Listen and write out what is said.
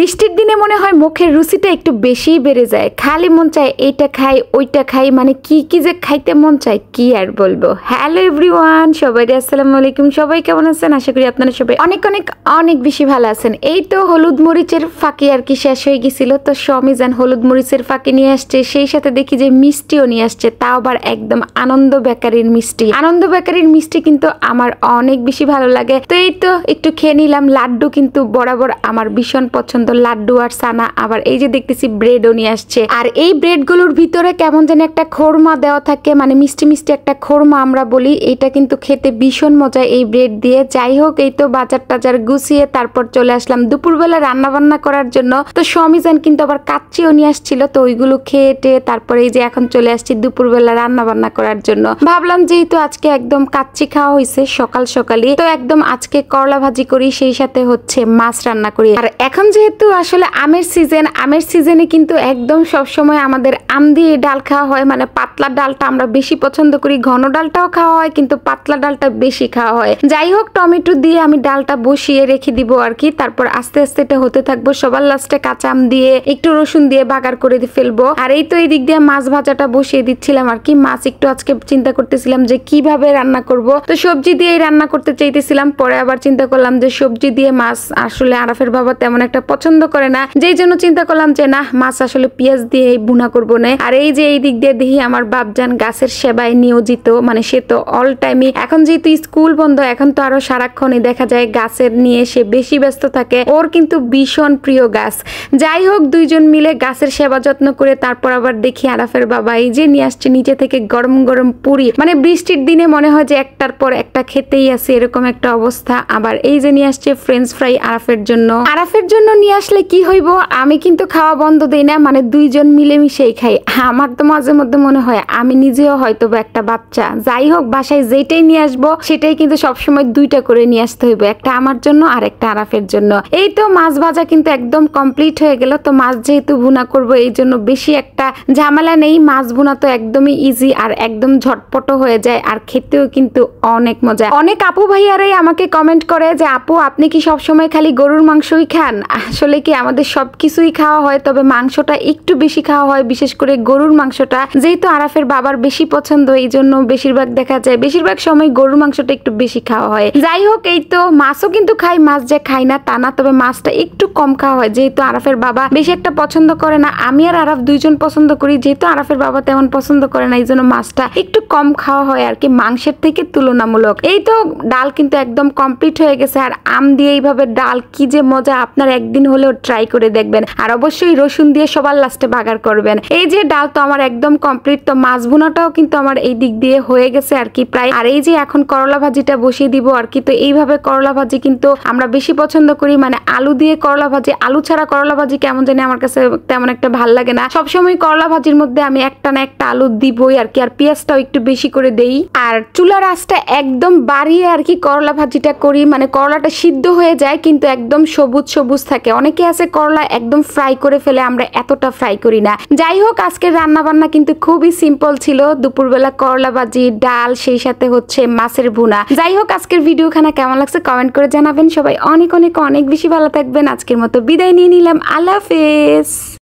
বৃষ্টির দিনে মনে হয় মুখের রুচিটা একটু বেশি বেড়ে যায়, খালি মন চায় এইটা খাই ওইটা খাই, মানে কি কি যে খাইতে মন চায় কি আর বলবো। হ্যালো এভরিওয়ান, সবাই আসসালামু আলাইকুম। সবাই কেমন আছেন? আশা করি আপনারা সবাই অনেক অনেক অনেক বেশি ভালো আছেন। এই তো হলুদ মরিচের ফাঁকি আর কি শেষ হয়ে গেছিল, তো সমিজান হলুদ মরিচের ফাঁকি নিয়ে আসছে, সেই সাথে দেখি যে মিষ্টিও নিয়ে আসছে, তাও আবার একদম আনন্দ বেকারির মিষ্টি। আনন্দ বেকারির মিষ্টি কিন্তু আমার অনেক বেশি ভালো লাগে, তো এই তো একটু খেয়ে নিলাম। লাড্ডু কিন্তু বরাবর আমার ভীষণ পছন্দ, লাড্ডু আর সানা। আবার এই যে দেখতেছি ব্রেডও নিয়ে আসছে, আর এই ব্রেড গুলোর ভিতরে কেমন যেন একটা খোরমা দেওয়া থাকে, মানে মিষ্টি মিষ্টি একটা খোরমা আমরা বলি। এটা কিন্তু খেতে ভীষণ মজা এই ব্রেড দিয়ে। যাই হোক, এই তো বাজার টাজার গুছিয়ে তারপর চলে আসলাম দুপুরবেলা রান্না বান্না করার জন্য। তো সমিজান কিন্তু আবার কাচ্চিও নিয়ে আসছিল, তো ওইগুলো খেয়ে টেয়ে তারপরে এই যে এখন চলে আসছি দুপুরবেলা রান্না বান্না করার জন্য। ভাবলাম যেহেতু আজকে একদম কাচ্চি খাওয়া হয়েছে সকাল সকালই, তো একদম আজকে করলা ভাজি করি, সেই সাথে হচ্ছে মাছ রান্না করি। আর এখন যেহেতু আসলে আমের সিজন, আমের সিজনে কিন্তু একদম সব সময় আমাদের আম দিয়ে ডাল খাওয়া হয়, মানে পাতলা ডালটা আমরা বেশি পছন্দ করি। ঘন ডালটাও খাওয়া হয় কিন্তু পাতলা ডালটা বেশি খাওয়া হয়। যাই হোক, টমেটো দিয়ে আমি ডালটা বসিয়ে রেখে দিব আর কি, তারপর আস্তে আস্তে এটা হতে থাকবো। সবার লাস্টে কাঁচা আম দিয়ে একটু রসুন দিয়ে বাগার করে ফেলবো। আর এই তো এই দিক দিয়ে মাছ ভাজাটা বসিয়ে দিচ্ছিলাম আর কি। মাছ একটু আজকে চিন্তা করতেছিলাম যে কিভাবে রান্না করব, তো সবজি দিয়েই রান্না করতে চাইতেছিলাম। পরে আবার চিন্তা করলাম যে সবজি দিয়ে মাছ আসলে আরাফের বাবা তেমন একটা পছন্দ করে না, যেই জন্য চিন্তা করলাম যে না, মাছ আসলে পেঁয়াজ দিয়ে ভুনা করবো না। আর এই যে এই দিক দিয়ে দেখি আমার বাপজান গাছের সেবায় নিয়োজিত, মানে সে তো অল টাইমই, এখন যেহেতু স্কুল বন্ধ এখন তো আরো সারাক্ষণই দেখা যায় গাছের নিয়ে সে বেশি ব্যস্ত থাকে। ওর কিন্তু ভীষণ প্রিয় গাছ। যাই হোক, দুইজন মিলে গাছের সেবা যত্ন করে তারপর আবার দেখি আরাফের বাবা এই যে নিয়ে আসছে নিচে থেকে গরম গরম পুরি, মানে বৃষ্টির দিনে মনে হয় যে একটার পর একটা খেতেই আছে এরকম একটা অবস্থা। আবার এই যে নিয়ে আসছে ফ্রেঞ্চ ফ্রাই আরাফের জন্য। আরাফের জন্য নিয়ে আসলে কি হইব, আমি কিন্তু খাওয়া বন্ধ দেই না, মানে দুইজন মিলেমিশেই খাই। আমার তো মাঝে মধ্যে মনে হয় আমি নিজেও হয়তো একটা বাচ্চা। যাই হোক, বাসায় যেটাই নিয়ে আসবো সেটাই কিন্তু সবসময় দুইটা করে নিয়ে আসতে হইব, একটা আমার জন্য আর একটা আরাফের জন্য। এই তো মাছ ভাজা কিন্তু একদম কমপ্লিট হয়ে গেল। তো মাছ যেহেতু ভুনা করব এই জন্য বেশি একটা ঝামেলা নেই, মাছ ভুনা তো একদমই ইজি আর একদম ঝটপট হয়ে যায়, আর খেতেও কিন্তু অনেক মজা। অনেক আপু ভাইয়ারাই আমাকে কমেন্ট করে যে আপু আপনি কি সবসময় খালি গরুর মাংসই খান? আসলে কি আমাদের সবকিছুই খাওয়া হয়, তবে মাংসটা একটু বেশি খাওয়া হয়, বিশেষ করে গরুর মাংসটা। যেহেতু আরাফের বাবার বেশি পছন্দ এই জন্য বেশিরভাগ দেখা যায় বেশিরভাগ সময় গরুর মাংসটা একটু বেশি খাওয়া হয়। যাই হোক, এই তো মাছও কিন্তু খাই, মাছ যে খাই না তা না, তবে মাছটা একটু কম খাওয়া হয়, যেহেতু আরাফের বাবা বেশি একটা পছন্দ করে না। আমি আর আরাফ দুইজন পছন্দ করি, যেহেতু আরাফের বাবা তেমন পছন্দ করে না এই জন্য মাছটা একটু কম খাওয়া হয় আর কি, মাংসের থেকে তুলনামূলক। এই তো ডাল কিন্তু একদম কমপ্লিট হয়ে গেছে, আর আম দিয়ে এইভাবে ডাল কি যে মজা, আপনার একদিন হলেও ট্রাই করে দেখবেন। আর অবশ্যই রসুন দিয়ে সবার লাস্টে বাগার করবেন। এই যে ডাল তো আমার একদম কমপ্লিট, তো মাছ ভুনাটাও কিন্তু আমার এই দিক দিয়ে হয়ে গেছে আর কি প্রায়। আর এই যে এখন করলা ভাজিটা বসিয়ে দিব আর কি। তো এইভাবে করলা ভাজি কিন্তু আমরা বেশি পছন্দ করি, মানে আলু দিয়ে করলা ভাজি, আলু ছাড়া করলা ভাজি কেমন জানি আমার কাছে তেমন একটা ভাল লাগে না। সবসময় করলা ভাজির মধ্যে আমি একটা না একটা আলু দিবই আর কি, আর পেঁয়াজটাও একটু বেশি করে দেই। আর চুলার আঁচটা একদম বাড়িয়ে আর কি করলা ভাজিটা করি, মানে করলাটা সিদ্ধ হয়ে যায় কিন্তু একদম সবুজ সবুজ থাকে। অনেকে আছে করলা একদম ফ্রাই করে ফেলে, আমরা এতটা ফ্রাই করি না। যাই হোক, আজকের রান্না বান্না কিন্তু খুবই সিম্পল ছিল। দুপুরবেলা করলা ভাজি, ডাল, সেই সাথে হচ্ছে মাছের ভুনা। যাই হোক, আজকের ভিডিওখানা কেমন লাগছে কমেন্ট করে জানাবেন। সবাই অনেক অনেক অনেক বেশি ভালো থাকবেন। আজকের মতো বিদায় নিয়ে নিলাম, আল্লাহ হাফেজ।